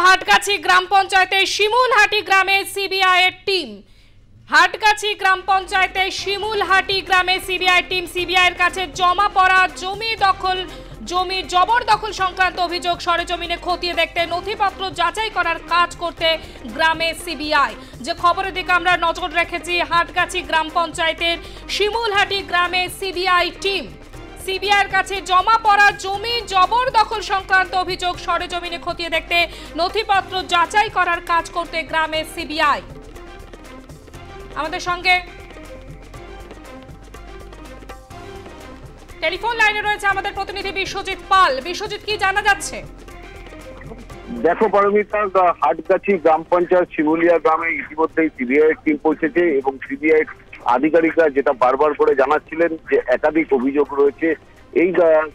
হাটগাছি গ্রাম পঞ্চায়েতের শিমুলহাটি গ্রামে সিবিআই এর টিম। হাটগাছি গ্রাম পঞ্চায়েতের শিমুলহাটি গ্রামে সিবিআই টিম সিবিআই এর কাছে জমা পড়া জমির জবরদখল সংক্রান্ত অভিযোগ সরেজমিনে খতিয়ে দেখতে নথিপত্র যাচাই করার কাজ করতে গ্রামে সিবিআই। যে খবরের দিকে আমরা নজর রেখেছি, হাটগাছি গ্রাম পঞ্চায়েতের শিমুলহাটি গ্রামে সিবিআই টিম সিবিআইয়ের কাছে জমা পড়া জমি জবরদখল সংক্রান্ত অভিযোগ সরেজমিনে খতিয়ে দেখতে নথিপত্র যাচাই করার কাজ করতে গ্রামে সিবিআই। আমাদের সঙ্গে টেলিফোন লাইনে রয়েছে আমাদের প্রতিনিধি বিশ্বজিৎ পাল। বিশ্বজিৎ, কি জানা যাচ্ছে? দেখো পারমিতা, হাটগাছি গ্রাম পঞ্চায়েত শিমুলিয়া গ্রামে ইতিমধ্যেই সিবিআই টিম পৌঁছেছে এবং সিবিআই আধিকারিকরা যেটা বারবার করে জানাচ্ছিলেন যে একাধিক অভিযোগ রয়েছে এই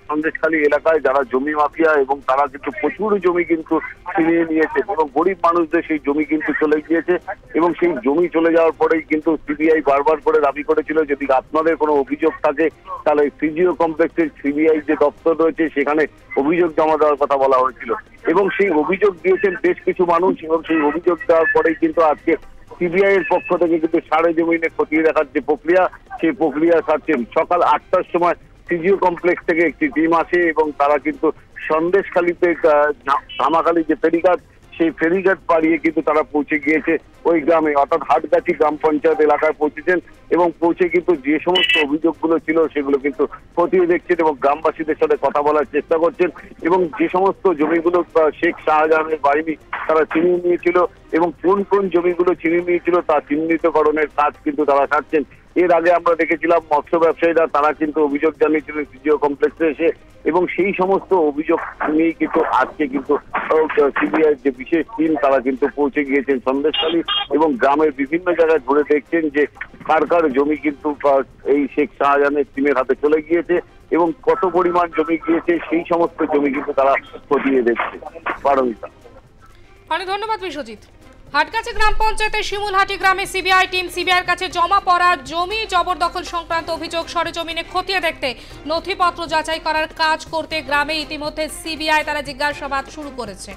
সন্দেশখালী এলাকায়, যারা জমি মাফিয়া এবং তারা কিন্তু প্রচুর জমি কিন্তু ছিনিয়ে নিয়েছে এবং গরিব মানুষদের সেই জমি কিন্তু চলে গিয়েছে এবং সেই জমি চলে যাওয়ার পরেই কিন্তু সিবিআই বারবার করে দাবি করেছিল যদি আপনাদের কোনো অভিযোগ থাকে তাহলে ফিজিও কমপ্লেক্সের সিবিআই যে দপ্তর রয়েছে সেখানে অভিযোগ জমা দেওয়ার কথা বলা হয়েছিল এবং সেই অভিযোগ দিয়েছেন বেশ কিছু মানুষ এবং সেই অভিযোগ দেওয়ার পরেই কিন্তু আজকে সিবিআই এর পক্ষ থেকে কিন্তু সারেজমিনে খতিয়ে দেখার যে প্রক্রিয়া, সেই প্রক্রিয়া ছাড়ছেন। সকাল 8টার সময় ফিজিও কমপ্লেক্স থেকে একটি টিম আসে এবং তারা কিন্তু সন্দেশখালীতে ধামাখালী যে ফেরিঘাট, সেই ফেরিঘাট পাড়িয়ে কিন্তু তারা পৌঁছে গিয়েছে ওই গ্রামে, অর্থাৎ হাটগাছি গ্রাম পঞ্চায়েত এলাকায় পৌঁছেছেন এবং পৌঁছে কিন্তু যে সমস্ত অভিযোগগুলো ছিল সেগুলো কিন্তু খতিয়ে দেখছেন এবং গ্রামবাসীদের সাথে কথা বলার চেষ্টা করছেন এবং যে সমস্ত জমিগুলো শেখ শাহজাহানের বাহিনী তারা ছিনিয়ে নিয়েছিল এবং কোন কোন জমিগুলো ছিনিয়ে নিয়েছিল তা চিহ্নিতকরণের কাজ কিন্তু তারা ছাড়ছেন। এর আগে আমরা দেখেছিলাম মৎস্য ব্যবসায়ীরা তারা কিন্তু অভিযোগ জানিয়েছিলেন ফিজিও কমপ্লেক্সে এসে এবং সেই সমস্ত অভিযোগ নিয়ে কিন্তু আজকে কিন্তু সিবিআই যে বিশেষ টিম তারা কিন্তু পৌঁছে গিয়েছেন সন্দেশখালী এবং গ্রামের বিভিন্ন জায়গায় ঘুরে দেখছেন যে কার কার জমি কিন্তু এই শেখ শাহজাহানের টিমের হাতে চলে গিয়েছে এবং কত পরিমাণ জমি গিয়েছে সেই সমস্ত জমি কিন্তু তারা খতিয়ে দেখছে। পারমিতা, অনেক ধন্যবাদ বিশ্বজিৎ। হাটগাছি গ্রাম পঞ্চায়েতের শিমুলহাটি গ্রামে সিবিআই টিম সিবিআইয়ের কাছে জমা পড়া জমি জবরদখল সংক্রান্ত অভিযোগ সরেজমিনে খতিয়ে দেখতে নথিপত্র যাচাই করার কাজ করতে গ্রামে ইতিমধ্যে সিবিআই তারা জিজ্ঞাসাবাদ শুরু করেছে।